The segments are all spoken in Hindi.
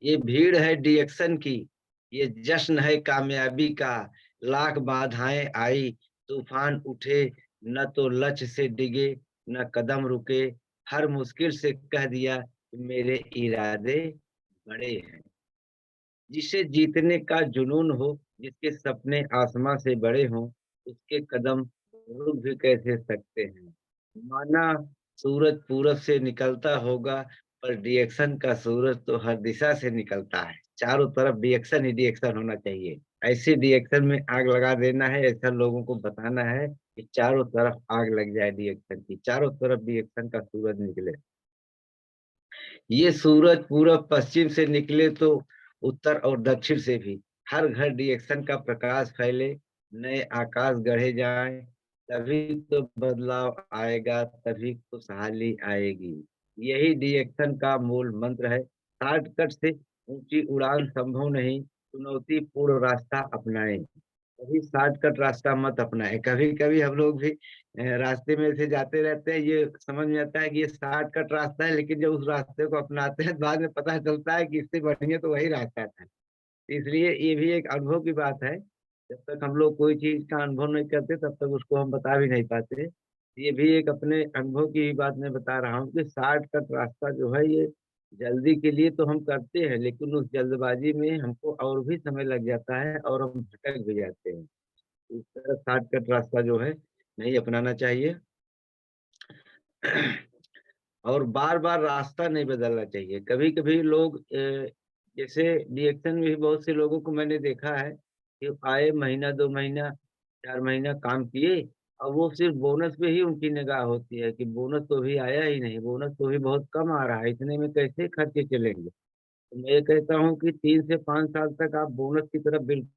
ये भीड़ है रिएक्शन की, ये जश्न है कामयाबी का। लाख बाधाएं आई, तूफान उठे, न तो लक्ष्य से डिगे, न कदम रुके। हर मुश्किल से कह दिया कि मेरे इरादे बड़े हैं। जिसे जीतने का जुनून हो, जिसके सपने आसमां से बड़े हों, उसके कदम रुक भी कैसे सकते हैं। माना सूरज पूरब से निकलता होगा, पर रिएक्शन का सूरज तो हर दिशा से निकलता है। चारों तरफ रिएक्शन ही रिएक्शन होना चाहिए। ऐसे रिएक्शन में आग लगा देना है, ऐसा लोगों को बताना है कि चारों तरफ आग लग जाए रिएक्शन की, चारों तरफ रिएक्शन का सूरज निकले। ये सूरज पूरब पश्चिम से निकले तो उत्तर और दक्षिण से भी हर घर रिएक्शन का प्रकाश फैले, नए आकाश गढ़े जाएं। तभी तो बदलाव आएगा, तभी खुशहाली आएगी। यही रिएक्शन का मूल मंत्र है। शॉर्टकट से ऊंची उड़ान संभव नहीं, चुनौतीपूर्ण रास्ता अपनाएं। कभी शॉर्टकट रास्ता मत अपनाएं। कभी कभी हम लोग भी रास्ते में से जाते रहते हैं, ये समझ में आता है कि ये शॉर्टकट रास्ता है, लेकिन जब उस रास्ते को अपनाते हैं बाद में पता चलता है कि इससे बढ़िया तो वही रास्ता था। इसलिए ये भी एक अनुभव की बात है। जब तक हम लोग कोई चीज का अनुभव नहीं करते तब तक उसको हम बता भी नहीं पाते। ये भी एक अपने अनुभव की ही बात मैं बता रहा हूँ कि शॉर्टकट रास्ता जो है ये जल्दी के लिए तो हम करते हैं, लेकिन उस जल्दबाजी में हमको और भी समय लग जाता है और हम भटक भी जाते हैं। इस तरह शॉर्टकट रास्ता जो है नहीं अपनाना चाहिए। और बार बार रास्ता नहीं बदलना चाहिए। कभी कभी लोग जैसे रिएक्शन में भी बहुत से लोगों को मैंने देखा है कि आए महीना 2 महीना 4 महीना काम किए और वो सिर्फ बोनस पे ही उनकी निगाह होती है कि बोनस तो भी आया ही नहीं, बोनस तो भी बहुत कम आ रहा है, इतने में कैसे खर्चे चलेंगे। तो मैं ये कहता हूँ कि 3 से 5 साल तक आप बोनस की तरफ बिल्कुल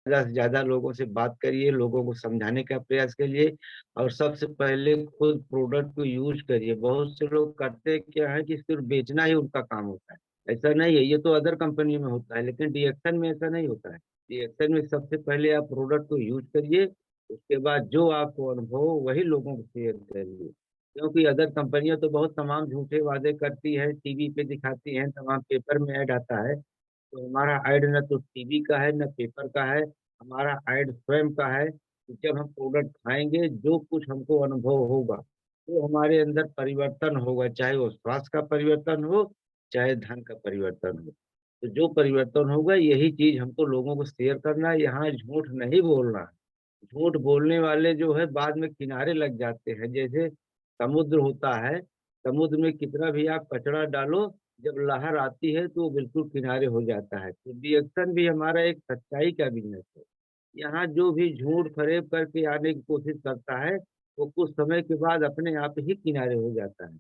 ज़्यादा से ज़्यादा लोगों से बात करिए, लोगों को समझाने का प्रयास करिए और सबसे पहले खुद प्रोडक्ट को यूज़ करिए। बहुत से लोग करते क्या है कि सिर्फ़ बेचना ही उनका काम होता है। ऐसा नहीं है, ये तो अदर कंपनी में होता है, लेकिन डीएक्सन में ऐसा नहीं होता है। डीएक्सन में सबसे पहले आप प्रोडक्ट को यूज़ करिए, उसके बाद जो आपको अनुभव हो वही लोगों को शेयर करिए। क्योंकि अदर कंपनियाँ तो बहुत तमाम झूठे वादे करती हैं, टीवी पे दिखाती हैं, तमाम पेपर में ऐड आता है। तो हमारा ऐड ना तो टीवी का है, ना पेपर का है, हमारा ऐड स्वयं का है कि जब हम प्रोडक्ट खाएँगे, जो कुछ हमको अनुभव होगा, वो हमारे अंदर परिवर्तन होगा, चाहे वो स्वास्थ्य का परिवर्तन हो, चाहे धन का परिवर्तन हो। तो जो परिवर्तन होगा, यही चीज़ हमको लोगों को शेयर करना है, यहाँ झूठ नहीं बोलना है। झूठ बोलने वाले जो है बाद में किनारे लग जाते हैं। जैसे समुद्र होता है, समुद्र में कितना भी आप कचरा डालो, जब लहर आती है तो वो बिल्कुल किनारे हो जाता है। तो रिएक्शन भी हमारा एक सच्चाई का बिज़नेस है। यहाँ जो भी झूठ-फरेब करके आने की कोशिश करता है, वो कुछ समय के बाद अपने आप ही किनारे हो जाता है।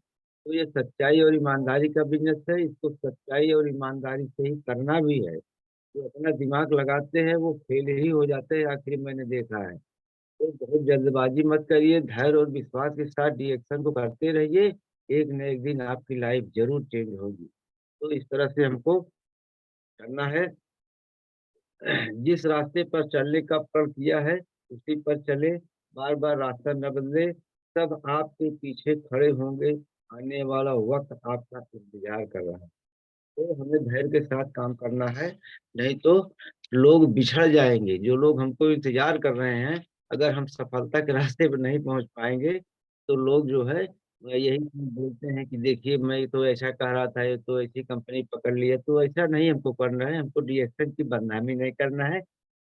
तो ये सच्चाई और ईमानदारी का बिज़नेस है, इसको सच्चाई और ईमानदारी से ही करना भी है। जो अपना दिमाग लगाते हैं वो फेल ही हो जाते हैं, आखिर मैंने देखा है। तो बहुत जल्दबाजी मत करिए, धैर्य और विश्वास के साथ रिएक्शन को करते रहिए, एक न एक दिन आपकी लाइफ ज़रूर चेंज होगी। तो इस तरह से हमको करना है। जिस रास्ते पर चलने का प्रण किया है, उसी पर चलें, बार-बार रास्ता न बदलें, सब आपके पीछे खड़े होंगे, आने वाला वक़्त आपका इंतज़ार कर रहा है। तो हमें धैर्य के साथ काम करना है, नहीं तो लोग बिछड़ जाएँगे। जो लोग हमको इंतज़ार कर रहे हैं, अगर हम सफलता के रास्ते पे नहीं पहुँच पाएँगे, तो लोग जो है यही चीज़ बोलते हैं कि देखिए मैं तो ऐसा कह रहा था, ये तो ऐसी कंपनी पकड़ ली है। तो ऐसा नहीं हमको करना है, हमको रिएक्शन की बदनामी नहीं करना है,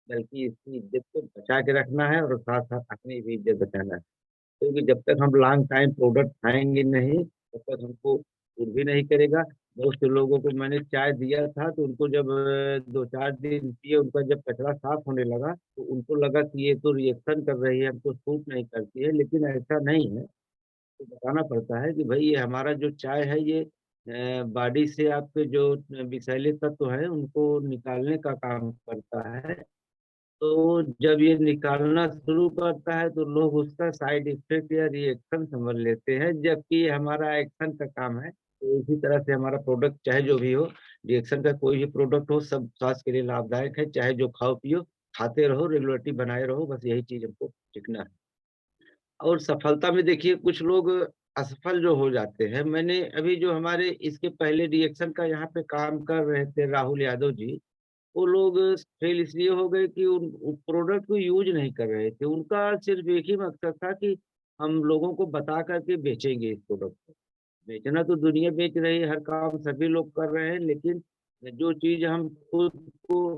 बल्कि इसकी इज़्ज़त को बचा के रखना है और साथ-साथ अपनी भी इज़्ज़त बचाना है। क्योंकि जब तक हम लॉन्ग टाइम प्रोडक्ट खाएँगे नहीं, तब तक हमको सूट भी नहीं करेगा। बहुत से लोगों को मैंने चाय दिया था, तो उनको जब 2-4 दिन पिए, उनका जब कचरा साफ होने लगा, तो उनको लगा कि ये तो रिएक्शन कर रही है, हमको सूट नहीं करती है, लेकिन ऐसा नहीं है। तो बताना पड़ता है कि भई ये हमारा जो चाय है ये बॉडी से आपके जो विषैले तत्व हैं, उनको निकालने का काम करता है। तो जब ये निकालना शुरू करता है तो लोग उसका साइड इफ़ेक्ट या रिएक्शन समझ लेते हैं, जबकि ये हमारा एक्शन का काम है। तो इसी तरह से हमारा प्रोडक्ट चाहे जो भी हो, रिएक्शन का कोई भी प्रोडक्ट हो, सब स्वास्थ्य के लिए लाभदायक है। चाहे जो खाओ-पियो, खाते रहो, रेगुलरिटी बनाए रहो, बस यही चीज़ हमको सीखना है। और सफलता में देखिए कुछ लोग असफल जो हो जाते हैं, मैंने अभी जो हमारे इसके पहले रिएक्शन का यहाँ पे काम कर रहे थे राहुल यादव जी, वो लोग फेल इसलिए हो गए कि उन प्रोडक्ट को यूज़ नहीं कर रहे थे। उनका सिर्फ़ एक ही मकसद था कि हम लोगों को बता कर के बेचेंगे इस प्रोडक्ट को। बेचना तो दुनिया बेच रही है, हर काम सभी लोग कर रहे हैं, लेकिन जो चीज़ हम खुद को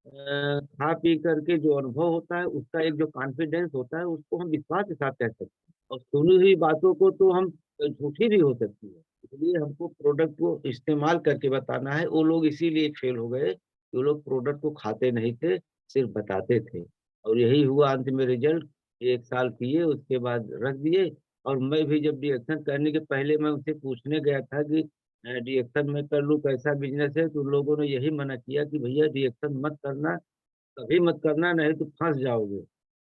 खा पी करके जो अनुभव होता है, उसका एक जो कॉन्फिडेंस होता है, उसको हम विश्वास के साथ कह सकते हैं। और सुनी हुई बातों को तो हम झूठी भी हो सकती है। इसलिए हमको प्रोडक्ट को इस्तेमाल करके बताना है। वो लोग इसीलिए फेल हो गए, कि वो लोग प्रोडक्ट को खाते नहीं थे, सिर्फ बताते थे। और यही हुआ अंत में रिज़ल्ट। 1 साल किए, उसके बाद रख दिए। और मैं भी जब रिएक्शन करने के पहले मैं उनसे पूछने गया था कि रिएक्शन मैं कर लूँ, कैसा बिज़नेस है? तो उन लोगों ने यही मना किया कि भैया रिएक्शन मत करना, कभी मत करना नहीं तो फँस जाओगे।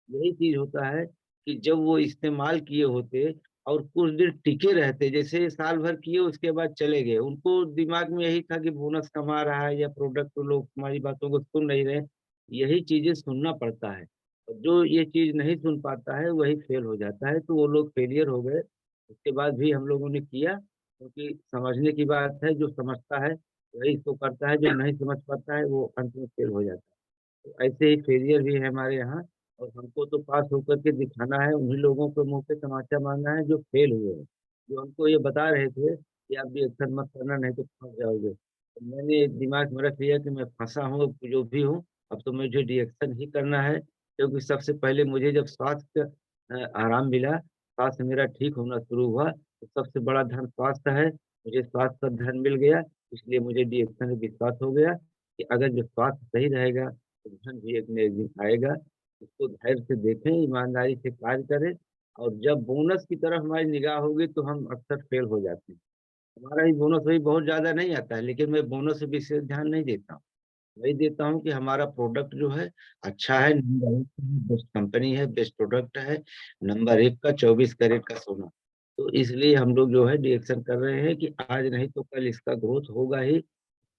यही चीज़ होता है कि जब वो इस्तेमाल किए होते और कुछ दिन टिके रहते, जैसे साल भर किए उसके बाद चले गए। उनको दिमाग में यही था कि बोनस कमा रहा है या प्रोडक्ट तो लोग तुम्हारी बातों को सुन नहीं रहे। यही चीज़ें सुनना पड़ता है। और जो ये चीज़ नहीं सुन पाता है वही फेल हो जाता है, तो वो लोग फेलियर हो गए। उसके बाद भी हम लोगों ने किया, क्योंकि समझने की बात है, जो समझता है वही इसको करता है, जो नहीं समझ पाता है वो अंत में फेल हो जाता है। तो ऐसे ही फेलियर भी है हमारे यहाँ। और हमको तो पास होकर के दिखाना है, उन्हीं लोगों के मुँह पे तमाचा मारना है जो फेल हुए हैं। जो हमको ये बता रहे थे कि आप भी एक्शन मत करना नहीं तो फँस जाओगे। तो मैंने दिमाग में रख लिया कि मैं फँसा हूँ, अब जो भी हूँ, अब तो मुझे रिएक्शन ही करना है, क्योंकि सबसे पहले मुझे जब स्वास्थ्य आराम मिला, स्वास्थ्य मेरा ठीक होना शुरू हुआ, तो सबसे बड़ा धन स्वास्थ्य है। मुझे स्वास्थ्य का धन मिल गया, इसलिए मुझे रिएक्शन में विश्वास हो गया कि अगर जो स्वास्थ्य सही रहेगा धन भी एक न एक दिन आएगा। इसको धैर्य से देखें, ईमानदारी से कार्य करें। और जब बोनस की तरफ हमारी निगाह होगी तो हम अक्सर फेल हो जाते हैं। हमारा ही बोनस वही बहुत ज़्यादा नहीं आता है, लेकिन मैं बोनस पे विशेष ध्यान नहीं देता हूँ। वही देता हूँ कि हमारा प्रोडक्ट जो है अच्छा है, नंबर 1 है, बेस्ट कंपनी है, बेस्ट प्रोडक्ट है, नंबर 1 का 24 कैरेट का सोना। तो इसलिए हम लोग जो है रिएक्शन कर रहे हैं कि आज नहीं तो कल इसका ग्रोथ होगा ही।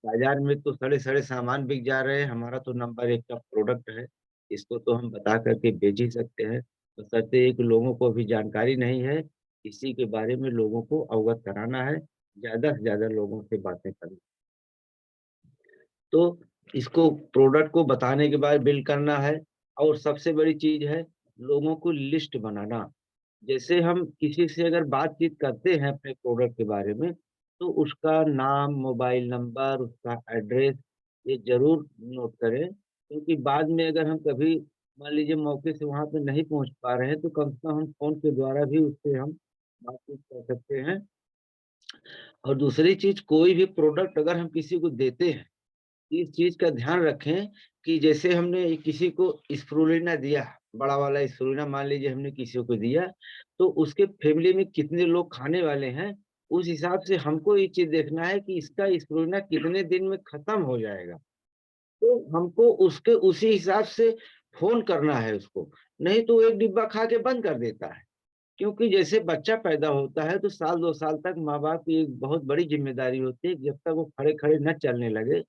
बाज़ार में तो सड़े-सड़े सामान बिक जा रहे हैं, हमारा तो नंबर 1 का प्रोडक्ट है। इसको तो हम बता कर के बेच ही सकते हैं, बशर्ते एक लोगों को अभी जानकारी नहीं है, इसी के बारे में लोगों को अवगत कराना है, ज़्यादा से ज़्यादा लोगों से बातें करनी। तो इसको प्रोडक्ट को बताने के बाद बिल्ड करना है। और सबसे बड़ी चीज़ है, लोगों को लिस्ट बनाना। जैसे हम किसी से अगर बातचीत करते हैं अपने प्रोडक्ट के बारे में, तो उसका नाम, मोबाइल नंबर, उसका एड्रेस ये ज़रूर नोट करें, क्योंकि बाद में अगर हम कभी मान लीजिए मौके से वहाँ पे नहीं पहुँच पा रहे हैं, तो कम से कम हम फ़ोन के द्वारा भी उससे हम बातचीत कर सकते हैं। और दूसरी चीज़, कोई भी प्रोडक्ट अगर हम किसी को देते हैं, इस चीज़ का ध्यान रखें कि जैसे हमने किसी को स्प्रूलिना दिया, बड़ा वाला स्प्रूलिना मान लीजिए हमने किसी को दिया, तो उसके फैमिली में कितने लोग खाने वाले हैं, उस हिसाब से हमको ये चीज़ देखना है कि इसका स्प्रूलिना कितने दिन में खत्म हो जाएगा। तो हमको उसके उसी हिसाब से फ़ोन करना है उसको, नहीं तो वो 1 डिब्बा खा के बंद कर देता है। क्योंकि जैसे बच्चा पैदा होता है तो साल 2 साल तक माँ-बाप की एक बहुत बड़ी ज़िम्मेदारी होती है, जब तक वो खड़े-खड़े न चलने लगे,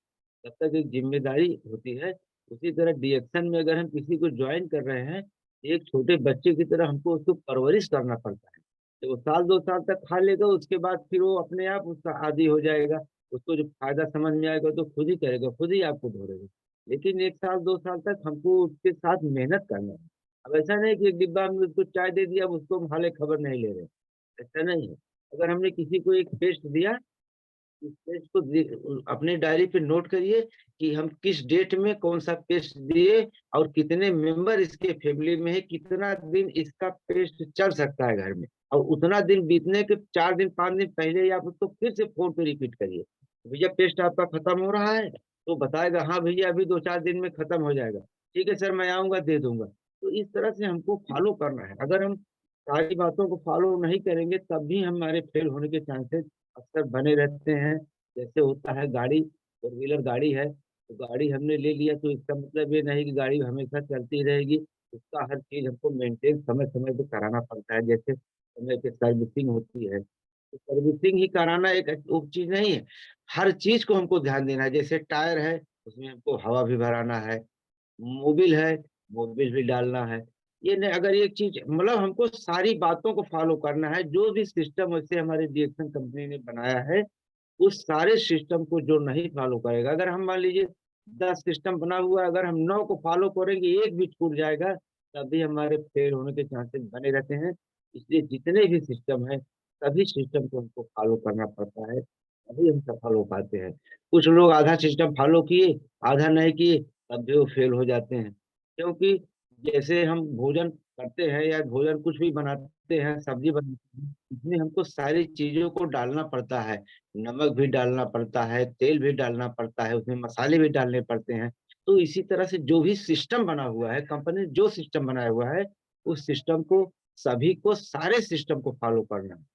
तब तक एक ज़िम्मेदारी होती है। उसी तरह डिएक्शन में अगर हम किसी को जॉइन कर रहे हैं, एक छोटे बच्चे की तरह हमको उसको परवरिश करना पड़ता है। तो वो साल 2 साल तक खा लेगा, उसके बाद फिर वो अपने आप उसका आदी हो जाएगा। उसको जब फ़ायदा समझ में आएगा तो खुद ही करेगा, खुद ही आपको ढूँढेगा। लेकिन 1 साल 2 साल तक हमको उसके साथ मेहनत करना है। अब ऐसा नहीं कि एक डिब्बा हमने उसको चाय दे दिया, अब उसको हम हाले खबर नहीं ले रहे, ऐसा नहीं है। अगर हमने किसी को एक पेस्ट दिया, उस पेस्ट को अपनी डायरी पे नोट करिए कि हम किस डेट में कौन-सा पेस्ट दिए और कितने मेंबर इसके फैमिली में है, कितना दिन इसका पेस्ट चल सकता है घर में। और उतना दिन बीतने के 4 दिन 5 दिन पहले ही आप उसको फिर से फ़ोन पे रिपीट करिए। भैया पेस्ट आपका खत्म हो रहा है? तो बताएगा हाँ भैया अभी 2-4 दिन में खत्म हो जाएगा। ठीक है सर मैं आऊँगा दे दूँगा। तो इस तरह से हमको फ़ॉलो करना है। अगर हम सारी बातों को फ़ॉलो नहीं करेंगे तब भी हमारे फेल होने के चांसेस अक्सर बने रहते हैं। जैसे होता है गाड़ी, फ़ोर व्हीलर गाड़ी है, तो गाड़ी हमने ले लिया तो इसका मतलब ये नहीं कि गाड़ी हमेशा चलती रहेगी। उसका हर चीज़ हमको मेंटेन समय-समय पे कराना पड़ता है। जैसे समय पे सर्विसिंग होती है, तो सर्विसिंग ही कराना एक वो चीज़ नहीं है। हर चीज़ को हमको ध्यान देना है। जैसे टायर है, उसमें हमको हवा भी भराना है। मोबिल है, मोबिल भी डालना है। ये नहीं, अगर एक चीज मतलब हमको सारी बातों को फॉलो करना है, जो भी सिस्टम वैसे हमारे डीएक्शन कंपनी ने बनाया है, उस सारे सिस्टम को जो नहीं फॉलो करेगा, अगर हम मान लीजिए 10 सिस्टम बना हुआ है, अगर हम 9 को फॉलो करेंगे, एक भी छूट जाएगा, तभी हमारे फेल होने के चांसेस बने रहते हैं। इसलिए जितने भी सिस्टम है, सभी सिस्टम को हमको फॉलो करना पड़ता है, तभी हम सफल हो पाते हैं। कुछ लोग आधा सिस्टम फॉलो किए, आधा नहीं किए, तब भी वो फेल हो जाते हैं। क्योंकि जैसे हम भोजन करते हैं या भोजन कुछ भी बनाते हैं, सब्जी बनाते हैं, इसमें हमको सारी चीजों को डालना पड़ता है। नमक भी डालना पड़ता है, तेल भी डालना पड़ता है, उसमें मसाले भी डालने पड़ते हैं। तो इसी तरह से जो भी सिस्टम बना हुआ है, कंपनी ने जो सिस्टम बनाया हुआ है, उस सिस्टम को सभी को सारे सिस्टम को फॉलो करना है।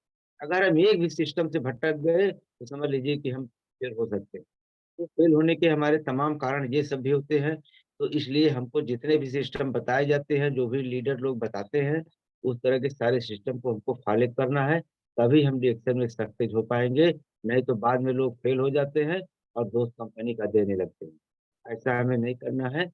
अगर हम एक भी सिस्टम से भटक गए तो समझ लीजिए कि हम फेल हो सकते हैं। तो फेल होने के हमारे तमाम कारण ये सब भी होते हैं। तो इसलिए हमको जितने भी सिस्टम बताए जाते हैं, जो भी लीडर लोग बताते हैं, उस तरह के सारे सिस्टम को हमको फॉलो करना है, तभी हम डिएक्शन में सक्सेस हो पाएँगे। नहीं तो बाद में लोग फेल हो जाते हैं और दोस्त कंपनी का देने लगते हैं। ऐसा हमें नहीं करना है।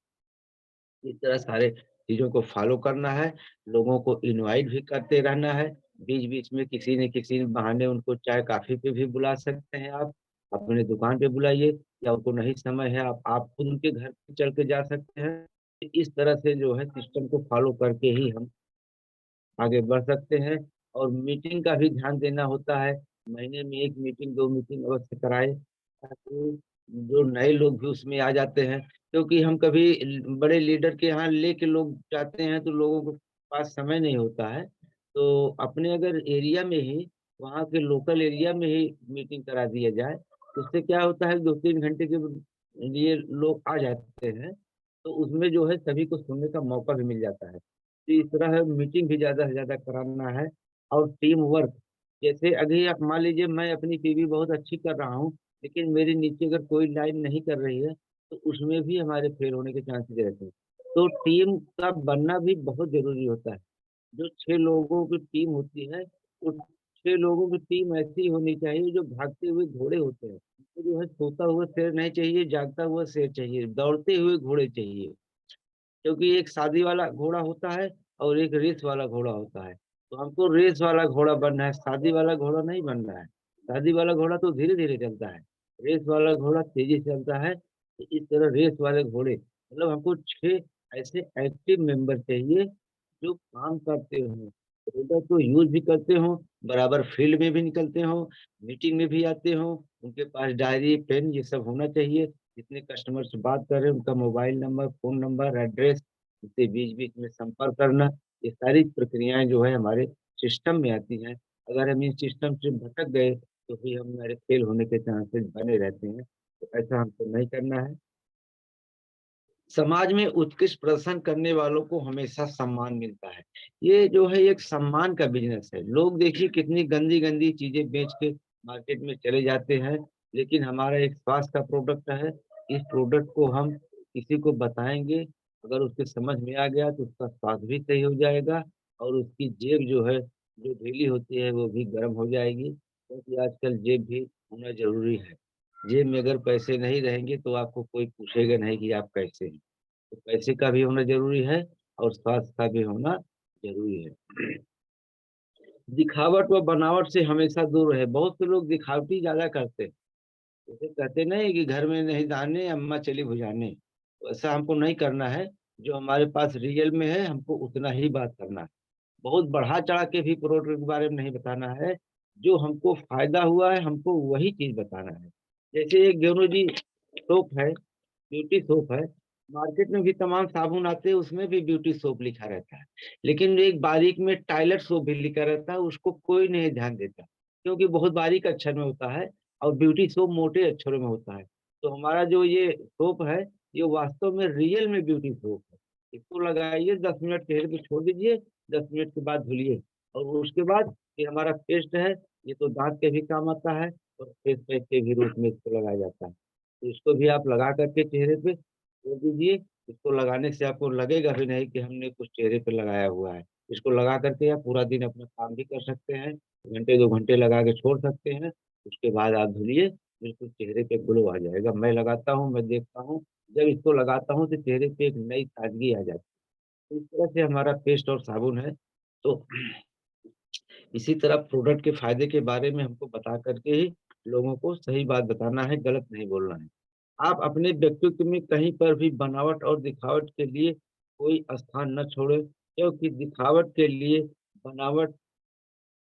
इस तरह सारे चीज़ों को फ़ॉलो करना है, लोगों को इनवाइट भी करते रहना है, बीच-बीच में किसी न किसी बहाने उनको चाय-कॉफ़ी पे भी बुला सकते हैं आप, अपने दुकान पे बुलाइए या उनको नहीं समय है आप खुद उनके घर पे चल के जा सकते हैं। इस तरह से जो है सिस्टम को फ़ॉलो करके ही हम आगे बढ़ सकते हैं और मीटिंग का भी ध्यान देना होता है। महीने में 1 मीटिंग, 2 मीटिंग अवश्य कराएँ, ताकि जो नए लोग भी उसमें आ जाते हैं। क्योंकि हम कभी बड़े लीडर के यहाँ लेके लोग जाते हैं, तो लोगों के पास समय नहीं होता है। तो अपने अगर एरिया में ही, वहाँ के लोकल एरिया में ही मीटिंग करा दिया जाए, उससे क्या होता है 2-3 घंटे के लिए लोग आ जाते हैं, तो उसमें जो है सभी को सुनने का मौका भी मिल जाता है। तो इस तरह है मीटिंग भी ज़्यादा से ज़्यादा कराना है और टीम वर्क। जैसे अभी आप मान लीजिए मैं अपनी पीवी बहुत अच्छी कर रहा हूँ, लेकिन मेरे नीचे अगर कोई लाइन नहीं कर रही है, तो उसमें भी हमारे फेल होने के चांसेस रहते हैं। तो टीम का बनना भी बहुत ज़रूरी होता है। जो 6 लोगों की टीम होती है, उस 6 लोगों की टीम ऐसी होनी चाहिए जो भागते हुए घोड़े होते हैं। उनको जो है सोता हुआ शेर नहीं चाहिए, जागता हुआ शेर चाहिए, दौड़ते हुए घोड़े चाहिए। क्योंकि एक शादी वाला घोड़ा होता है और एक रेस वाला घोड़ा होता है। तो हमको रेस वाला घोड़ा बनना है, शादी वाला घोड़ा नहीं बनना है। शादी वाला घोड़ा तो धीरे-धीरे चलता है, रेस वाला घोड़ा तेज़ी से चलता है। तो इस तरह रेस वाले घोड़े मतलब हमको 6 ऐसे एक्टिव मेंबर चाहिए, जो काम करते हों, प्रोडक्ट को यूज़ भी करते हों, बराबर फील्ड में भी निकलते हों, मीटिंग में भी आते हों, उनके पास डायरी, पेन ये सब होना चाहिए। जितने कस्टमर से बात कर रहे हैं, उनका mobile number, phone number, address, उससे बीच-बीच में संपर्क करना, ये सारी प्रक्रियाएँ जो है हमारे सिस्टम में आती हैं। अगर हम इन सिस्टम से भटक गए, तो फिर हमारे फेल होने के चांसेस बने रहते हैं। तो ऐसा हमको नहीं करना है। समाज में उत्कृष्ट प्रदर्शन करने वालों को हमेशा सम्मान मिलता है। ये जो है एक सम्मान का बिज़नेस है। लोग देखिए कितनी गंदी-गंदी चीज़ें बेच के मार्केट में चले जाते हैं, लेकिन हमारा एक स्वास्थ्य का प्रोडक्ट है। इस प्रोडक्ट को हम किसी को बताएँगे, अगर उसके समझ में आ गया तो उसका स्वास्थ्य भी सही हो जाएगा और उसकी जेब जो है, जो ढीली होती है वो भी गर्म हो जाएगी, क्योंकि आजकल जेब भी होना ज़रूरी है। जेब में अगर पैसे नहीं रहेंगे तो आपको कोई पूछेगा नहीं कि आप कैसे हैं। तो पैसे का भी होना ज़रूरी है और स्वास्थ्य का भी होना ज़रूरी है। दिखावट व बनावट से हमेशा दूर रहें। बहुत से लोग दिखावटी ज़्यादा करते हैं। जैसे कहते नहीं कि घर में नहीं दाने, अम्मा चली भुजाने। तो ऐसा हमको नहीं करना है। जो हमारे पास रियल में है, हमको उतना ही बात करना है। बहुत बढ़ा-चढ़ा के भी प्रोडक्ट के बारे में नहीं बताना है। जो हमको फ़ायदा हुआ है, हमको वही चीज़ बताना है। जैसे एक गेनो जी सोप है, ब्यूटी सोप है, मार्केट में भी तमाम साबुन आते हैं, उसमें भी ब्यूटी सोप लिखा रहता है। लेकिन एक बारीक में टॉयलेट सोप भी लिखा रहता है, उसको कोई नहीं ध्यान देता, क्योंकि बहुत बारीक अक्षर में होता है और ब्यूटी सोप मोटे अक्षरों में होता है। तो हमारा जो ये सोप है, ये वास्तव में रियल में ब्यूटी सोप है। इसको लगाइए, 10 मिनट चेहरे पे छोड़ दीजिए, 10 मिनट के बाद धुलिए और उसके बाद ये हमारा पेस्ट है, ये तो दाँत के भी काम आता है और फेस पैक के भी रूप में इसको लगाया जाता है। तो इसको भी आप लगा कर के चेहरे पे छोड़ दीजिए। इसको लगाने से आपको लगेगा भी नहीं कि हमने कुछ चेहरे पे लगाया हुआ है। इसको लगा कर के आप पूरा दिन अपना काम भी कर सकते हैं, घंटे 2 घंटे लगा के छोड़ सकते हैं। उसके बाद आप धुलिए, बिल्कुल चेहरे पे ग्लो आ जाएगा। मैं लगाता हूँ, मैं देखता हूँ, जब इसको लगाता हूँ तो चेहरे पे एक नई ताज़गी आ जाती है। इस तरह से हमारा पेस्ट और साबुन है। तो इसी तरह प्रोडक्ट के फ़ायदे के बारे में हमको बता कर के ही लोगों को सही बात बताना है, गलत नहीं बोलना है। आप अपने व्यक्तित्व में कहीं पर भी बनावट और दिखावट के लिए कोई स्थान न छोड़ें, क्योंकि दिखावट के लिए बनावट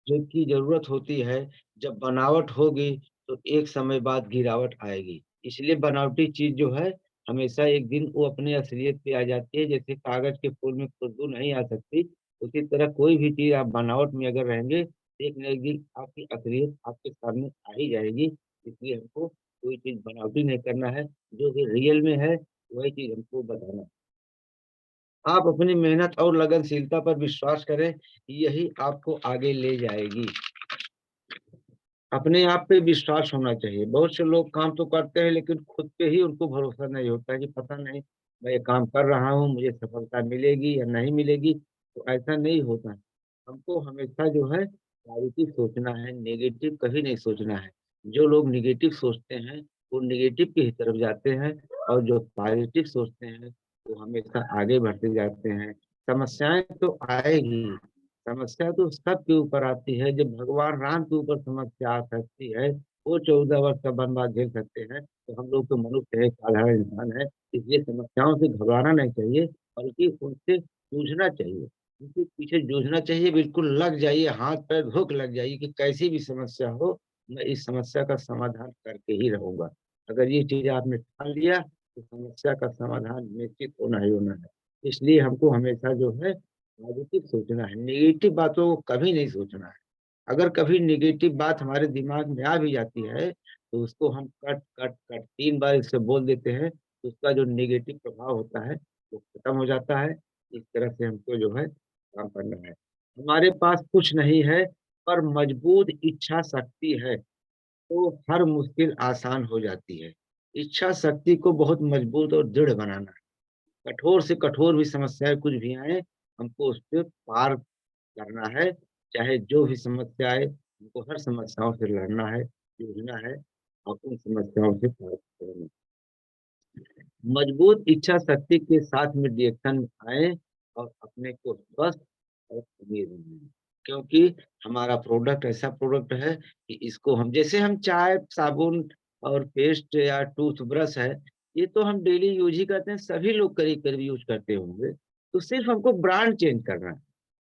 जो की ज़रूरत होती है, जब बनावट होगी, तो एक समय बाद गिरावट आएगी। इसलिए बनावटी चीज़ जो है, हमेशा एक दिन वो अपने असलियत पे आ जाती है, जैसे कागज़ के फूल में खुशबू नहीं आ सकती, उसी तरह कोई भी चीज़ आप बनावट में अगर रहेंगे, एक न एक दिन आपकी असलियत आपके सामने आ ही जाएगी। इसलिए हमको कोई चीज़ बनावटी नहीं करना है, जो कि रियल में है, वही चीज़ हमको बताना है। आप अपनी मेहनत और लगनशीलता पर विश्वास करें, यही आपको आगे ले जाएगी। अपने आप पे विश्वास होना चाहिए। बहुत से लोग काम तो करते हैं लेकिन खुद पे ही उनको भरोसा नहीं होता है कि पता नहीं मैं ये काम कर रहा हूँ, मुझे सफलता मिलेगी या नहीं मिलेगी, तो ऐसा नहीं होता है। हमको हमेशा जो है पॉजिटिव सोचना है, नेगेटिव कभी नहीं सोचना है। जो लोग नेगेटिव सोचते हैं, वो नेगेटिव की ही तरफ जाते हैं और जो पॉजिटिव सोचते हैं, वो हमेशा आगे बढ़ते जाते हैं। समस्याएँ तो आएगी, समस्या तो सबके ऊपर आती है, जब भगवान राम के ऊपर समस्या आ सकती है, वो 14 वर्ष का वनवास झेल सकते हैं, तो हम लोग तो मनुष्य हैं, साधारण इंसान हैं, इसलिए समस्याओं से घबराना नहीं चाहिए, बल्कि उनसे जूझना चाहिए। उनके पीछे जूझना चाहिए, बिल्कुल लग जाइए, हाथ-पैर धो के लग जाइए कि कैसी भी समस्या हो, मैं इस समस्या का समाधान करके ही रहूँगा। अगर ये चीज़ आपने ठान लिया, तो समस्या का समाधान निश्चित होना ही होना है। इसलिए हमको हमेशा जो है पॉजिटिव सोचना है, नेगेटिव बातों को कभी नहीं सोचना है। अगर कभी नेगेटिव बात हमारे दिमाग में आ भी जाती है, तो उसको हम कट, कट, कट 3 बार इससे बोल देते हैं, तो उसका जो नेगेटिव प्रभाव होता है, वो खत्म हो जाता है। इस तरह से हमको जो है काम करना है। हमारे पास कुछ नहीं है, पर मजबूत इच्छा शक्ति है, तो हर मुश्किल आसान हो जाती है। इच्छा शक्ति को बहुत मजबूत और दृढ़ बनाना है। कठोर से कठोर भी समस्याएँ कुछ भी आएँ, हमको उसपे पार करना है, चाहे जो भी समस्या आए, हमको हर समस्याओं से लड़ना है, जूझना है और उन समस्याओं से पार करना है। मजबूत इच्छा शक्ति के साथ में रिएक्शन आएँ और अपने को स्वस्थ और अमीर बनाएँ। क्योंकि हमारा प्रोडक्ट ऐसा प्रोडक्ट है कि इसको हम जैसे हम चाय, साबुन और पेस्ट या टूथब्रश है, ये तो हम डेली यूज़ ही करते हैं, सभी लोग करीब-करीब यूज़ करते होंगे। तो सिर्फ़ हमको ब्रांड चेंज करना है।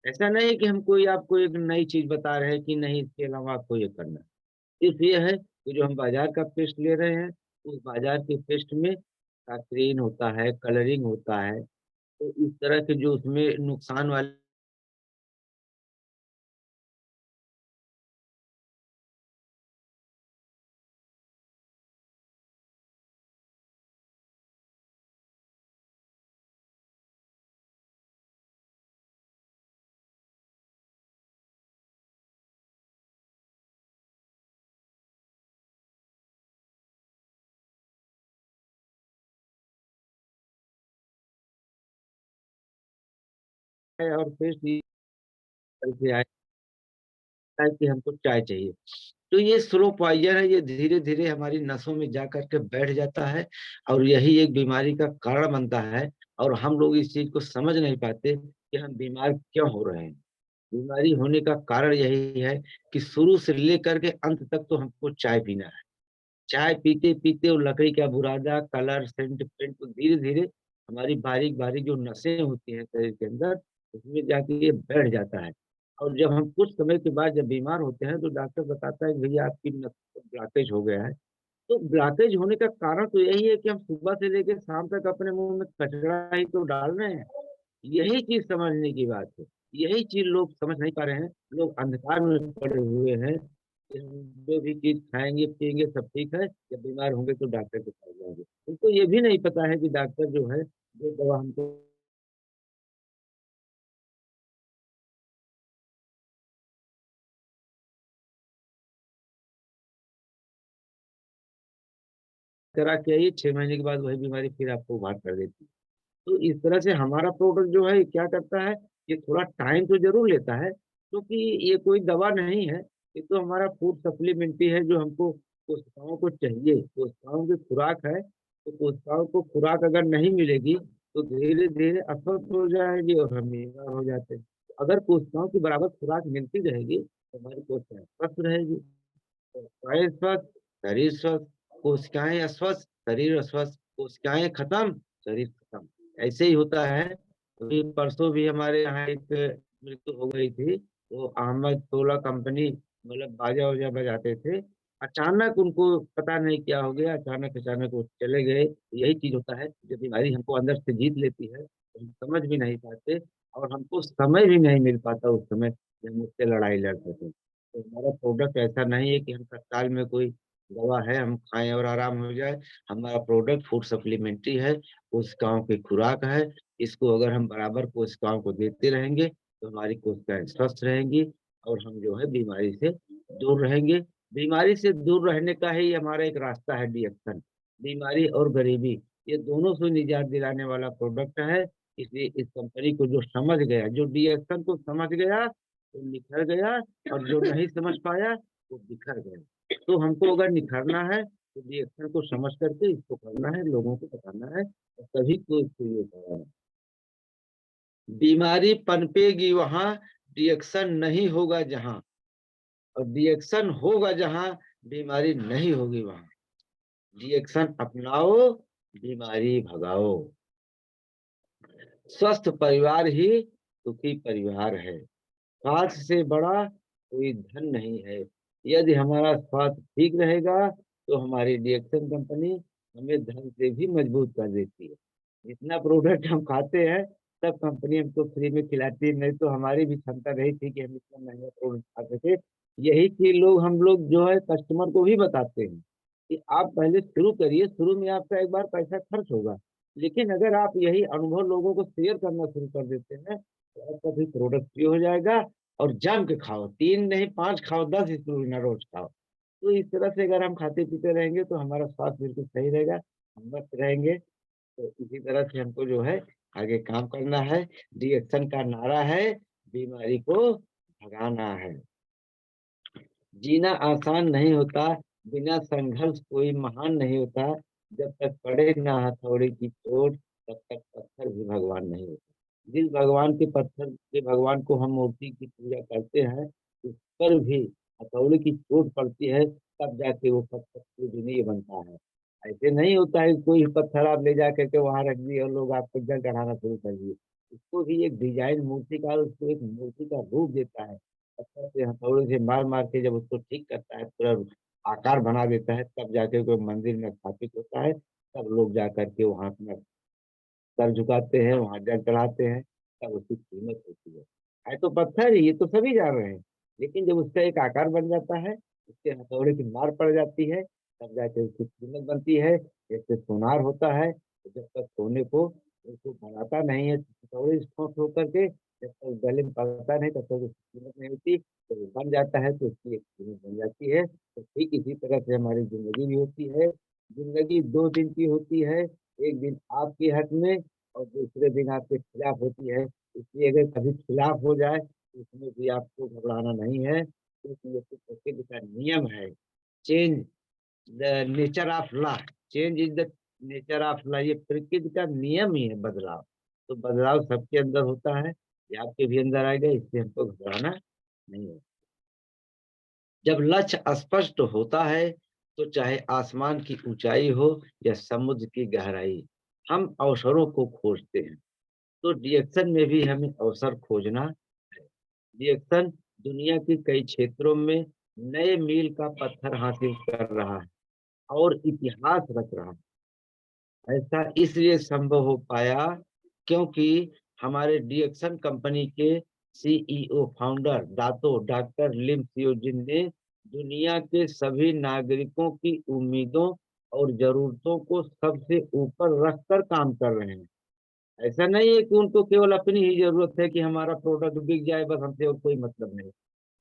ऐसा नहीं है कि हम कोई आपको एक नई चीज़ बता रहे हैं कि नहीं इसके अलावा आपको ये करना है। सिर्फ़ ये है कि जो हम बाज़ार का पेस्ट ले रहे हैं, उस बाज़ार के पेस्ट में कैफ़ीन होता है, कलरिंग होता है, तो इस तरह के जो उसमें नुकसान वाले हैं और पेस्ट ये करके आए हैं कि हमको चाय चाहिए। तो ये स्लो पॉइज़न है, ये धीरे-धीरे हमारी नसों में जा कर के बैठ जाता है और यही एक बीमारी का कारण बनता है और हम लोग इस चीज़ को समझ नहीं पाते कि हम बीमार क्यों हो रहे हैं। बीमारी होने का कारण यही है कि शुरू से लेकर के अंत तक तो हमको चाय पीना है। चाय पीते-पीते वो लकड़ी का बुरादा, कलर, सेंट, पेंट तो धीरे-धीरे हमारी बारीक-बारीक जो नसें होती हैं शरीर के अंदर, उसमें जाके ये बैठ जाता है। और जब हम कुछ समय के बाद जब बीमार होते हैं, तो डॉक्टर बताता है कि भैया आपकी नस में ब्लॉकेज हो गया है। तो ब्लॉकेज होने का कारण तो यही है कि हम सुबह से लेके शाम तक अपने मुँह में कचरा ही तो डाल रहे हैं। यही चीज़ समझने की बात है। यही चीज़ लोग समझ नहीं पा रहे हैं। लोग अंधकार में पड़े हुए हैं कि हम जो भी चीज़ खाएँगे, पिएँगे सब ठीक है, जब बीमार होंगे तो डॉक्टर के पास जाएँगे। उनको ये भी नहीं पता है कि डॉक्टर जो है, जो दवा हमको करा के आइए, 6 महीने के बाद वही बीमारी फिर आपको उभार कर देती है। तो इस तरह से हमारा प्रोडक्ट जो है क्या करता है, ये थोड़ा टाइम तो ज़रूर लेता है, क्योंकि ये कोई दवा नहीं है, ये तो हमारा फूड सप्लीमेंट ही है जो हमको कोशिकाओं को चाहिए, कोशिकाओं की खुराक है, तो कोशिकाओं को खुराक अगर नहीं मिलेगी, तो धीरे-धीरे अस्वस्थ हो जाएँगे और हम बीमार हो जाते हैं। अगर कोशिकाओं की बराबर खुराक मिलती रहेगी, तो हमारी कोशिकाएँ स्वस्थ रहेगी। कोशिकाएँ स्वस्थ, शरीर स्वस्थ, कोशिकाएँ अस्वस्थ, शरीर अस्वस्थ, कोशिकाएँ खत्म, शरीर खत्म। ऐसे ही होता है। अभी परसों भी हमारे यहाँ एक मृत्यु हो गई थी। वो अहमद तोला कंपनी मतलब बाजा-वाजा बजाते थे। अचानक उनको पता नहीं क्या हो गया, अचानक-अचानक वो चले गए। यही चीज़ होता है, जब बीमारी हमको अंदर से जीत लेती है, तो हम समझ भी नहीं पाते और हमको समय भी नहीं मिल पाता उस समय, जब हम उससे लड़ाई लड़ सकें। तो हमारा प्रोडक्ट ऐसा नहीं है कि हम तत्काल में कोई दवा है, हम खाएँ और आराम हो जाए। हमारा प्रोडक्ट फूड सप्लीमेंट्री है, कोशिकाओं की खुराक है। इसको अगर हम बराबर कोशिकाओं को देते रहेंगे, तो हमारी कोशिकाएँ स्वस्थ रहेंगी और हम जो है बीमारी से दूर रहेंगे। बीमारी से दूर रहने का ही हमारा एक रास्ता है डी-एक्शन। बीमारी और गरीबी, ये दोनों से निजात दिलाने वाला प्रोडक्ट है। इसलिए इस कंपनी को जो समझ गया, जो डी-एक्शन को समझ गया, वो निखर गया और जो नहीं समझ पाया, वो बिखर गया। तो हमको अगर निखरना है, तो डी-एक्शन को समझ करके इसको करना है, लोगों को बताना है और सभी को इसको यूज़ कराना है। बीमारी पनपेगी वहाँ, डी-एक्शन नहीं होगा जहाँ और डी-एक्शन होगा जहाँ, बीमारी नहीं होगी वहाँ। डी-एक्शन अपनाओ, बीमारी भगाओ। स्वस्थ परिवार ही सुखी परिवार है। स्वास्थ्य से बड़ा कोई धन नहीं है। यदि हमारा स्वास्थ्य ठीक रहेगा, तो हमारी रिएक्शन कंपनी हमें धन से भी मजबूत कर देती है। जितना प्रोडक्ट हम खाते हैं, सब कंपनी हमको फ्री में खिलाती है, नहीं तो हमारी भी क्षमता नहीं थी कि हम इतना महँगा प्रोडक्ट खा सकें। यही चीज़ हम लोग जो है कस्टमर को भी बताते हैं, कि आप पहले शुरू करिए, शुरू में आपका एक बार पैसा खर्च होगा। लेकिन अगर आप यही अनुभव लोगों को शेयर करना शुरू कर देते हैं, तो आपका भी प्रोडक्ट फ्री हो जाएगा और जम के खाओ, 3 नहीं 5 खाओ, 10 स्पून रोज़ खाओ। तो इस तरह से अगर हम खाते-पीते रहेंगे तो हमारा स्वास्थ्य बिल्कुल सही रहेगा, हम मस्त रहेंगे। तो इसी तरह से हमको जो है आगे काम करना है। डी-एक्शन का नारा है, बीमारी को भगाना है। जीना आसान नहीं होता, बिना संघर्ष कोई महान नहीं होता, जब तक पड़े ना हथौड़े की चोट, तब तक पत्थर भी भगवान नहीं होता। जिस भगवान के पत्थर के भगवान को हम मूर्ति की पूजा करते हैं, उस पर भी हथौड़े की चोट पड़ती है, तब जाके वो पत्थर पूजनीय बनता है। ऐसे नहीं होता है कोई पत्थर आप ले जा कर के वहाँ रख दिए और लोग आपको जल चढ़ाना शुरू कर दिए। उसको भी एक डिज़ाइन मूर्तिकार उसको एक मूर्ति का रूप देता है। पत्थर से हथौड़े से मार-मार के जब उसको ठीक करता है, पूरा आकार बना देता है, तब जाके कोई मंदिर में स्थापित होता है, तब लोग जा कर के वहाँ अपना सर झुकाते हैं, वहाँ जल चढ़ाते हैं, तब उसकी कीमत होती है। तो पत्थर ही, ये तो सभी जान रहे हैं, लेकिन जब उसका एक आकार बन जाता है, उसके हथौड़े की मार पड़ जाती है, तब जाके उसकी कीमत बनती है। जैसे सोनार होता है, तो जब तक सोने को उसको बनाता नहीं है, हथौड़े से ठोक-ठोक करके, जब तक गले में पड़ता नहीं, तब तक उसकी कीमत नहीं होती। जब वो बन जाता है, तो उसकी एक कीमत बन जाती है। तो ठीक इसी तरह से हमारी ज़िंदगी भी होती है। ज़िंदगी 2 दिन की होती है, एक दिन आपके हक में और दूसरे दिन आपके खिलाफ होती है। इसलिए अगर कभी खिलाफ हो जाए, तो उसमें भी आपको घबराना नहीं है, क्योंकि ये तो प्रकृति का नियम है। Change the nature of law, change is the nature of law, ये प्रकृति का नियम ही है बदलाव। तो बदलाव सबके अंदर होता है, ये आपके भी अंदर आएगा, इससे हमको घबराना नहीं है। जब लक्ष्य स्पष्ट होता है, तो चाहे आसमान की ऊंचाई हो या समुद्र की गहराई, हम अवसरों को खोजते हैं। तो डिएक्शन में भी हमें अवसर खोजना है। डिएक्शन दुनिया के कई क्षेत्रों में नए मील का पत्थर हासिल कर रहा है और इतिहास रच रहा है। ऐसा इसलिए संभव हो पाया क्योंकि हमारे डिएक्शन कंपनी के सीईओ फाउंडर दातो डॉक्टर लिम सियोजिन ने दुनिया के सभी नागरिकों की उम्मीदों और ज़रूरतों को सबसे ऊपर रखकर काम कर रहे हैं। ऐसा नहीं है कि उनको केवल अपनी ही ज़रूरत है कि हमारा प्रोडक्ट बिक जाए, बस हमसे और कोई मतलब नहीं।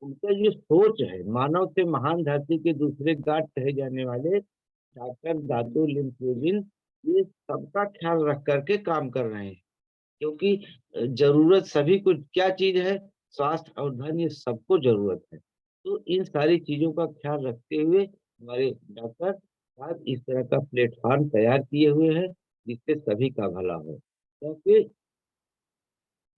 उनका ये सोच है, मानव से महान धरती के दूसरे गार्ड कहे जाने वाले डॉक्टर दादू लिमफेजिन ये सबका ख्याल रख कर के काम कर रहे हैं। क्योंकि ज़रूरत सभी को क्या चीज़ है? स्वास्थ्य और धन ये सबको ज़रूरत है। तो इन सारी चीज़ों का ख्याल रखते हुए हमारे डॉक्टर आज इस तरह का प्लेटफ़ॉर्म तैयार किए हुए हैं, जिससे सभी का भला हो। क्योंकि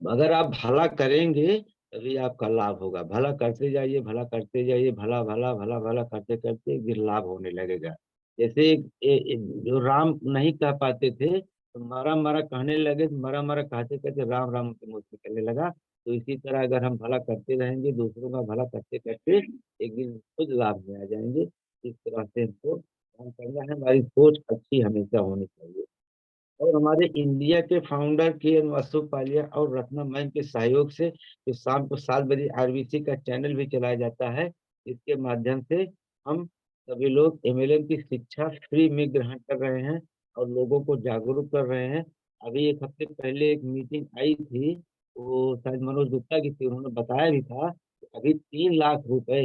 अगर आप भला करेंगे, तभी आपका लाभ होगा। भला करते जाइए, भला करते जाइए, भला, भला, भला, भला करते-करते एक दिन लाभ होने लगेगा। जैसे एक जो राम नहीं कह पाते थे, तो मरा-मरा कहने लगे, तो मरा-मरा कहते-कहते राम-राम उनके मुँह से निकलने लगा। तो इसी तरह अगर हम भला करते रहेंगे, दूसरों का भला करते-करते एक दिन खुद लाभ में आ जाएँगे। इस तरह से हमको काम करना है, हमारी सोच अच्छी हमेशा होनी चाहिए। और हमारे इंडिया के फाउंडर के अशोक पालिया और रत्ना मैम के सहयोग से जो शाम को 7 बजे आरबीसी का चैनल भी चलाया जाता है। इसके माध्यम से हम सभी लोग एमएलएम की शिक्षा फ्री में ग्रहण कर रहे हैं और लोगों को जागरूक कर रहे हैं। अभी 1 हफ्ते पहले एक मीटिंग आई थी, वो शायद मनोज गुप्ता की थी, उन्होंने बताया भी था कि अभी 3 लाख रुपए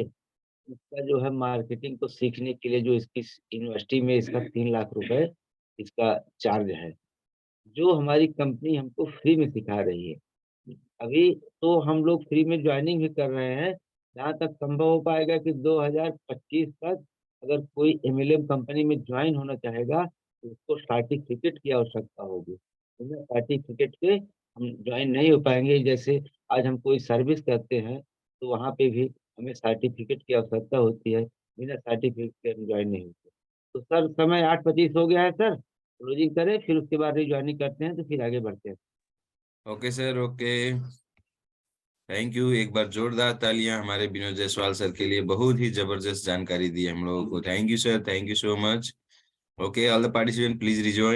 इसका जो है मार्केटिंग को सीखने के लिए जो इसकी यूनिवर्सिटी में इसका 3 लाख रुपए इसका चार्ज है। जो हमारी कंपनी हमको फ्री में सिखा रही है। अभी तो हम लोग फ्री में जॉइनिंग भी कर रहे हैं। जहाँ तक संभव हो पाएगा कि 2025 तक अगर कोई एमएलएम कंपनी में जॉइन होना चाहेगा, तो उसको सर्टिफ़िकेट की आवश्यकता होगी। बिना सर्टिफ़िकेट के हम जॉइन नहीं हो पाएँगे। जैसे आज हम कोई सर्विस करते हैं, तो वहाँ पे भी हमें सर्टिफ़िकेट की आवश्यकता होती है। बिना सर्टिफ़िकेट के हम जॉइन नहीं होते। तो सर समय 8:25 हो गया है सर। क्लोजिंग करें, फिर उसके बाद रिजॉइनिंग करते हैं, तो फिर आगे बढ़ते हैं। Okay sir, okay. Thank you. एक बार जोरदार तालियां हमारे विनोद जायसवाल सर के लिए, बहुत ही जबरदस्त जानकारी दी हम लोगों को। Thank you sir, thank you so much. Okay, all the participant please rejoin.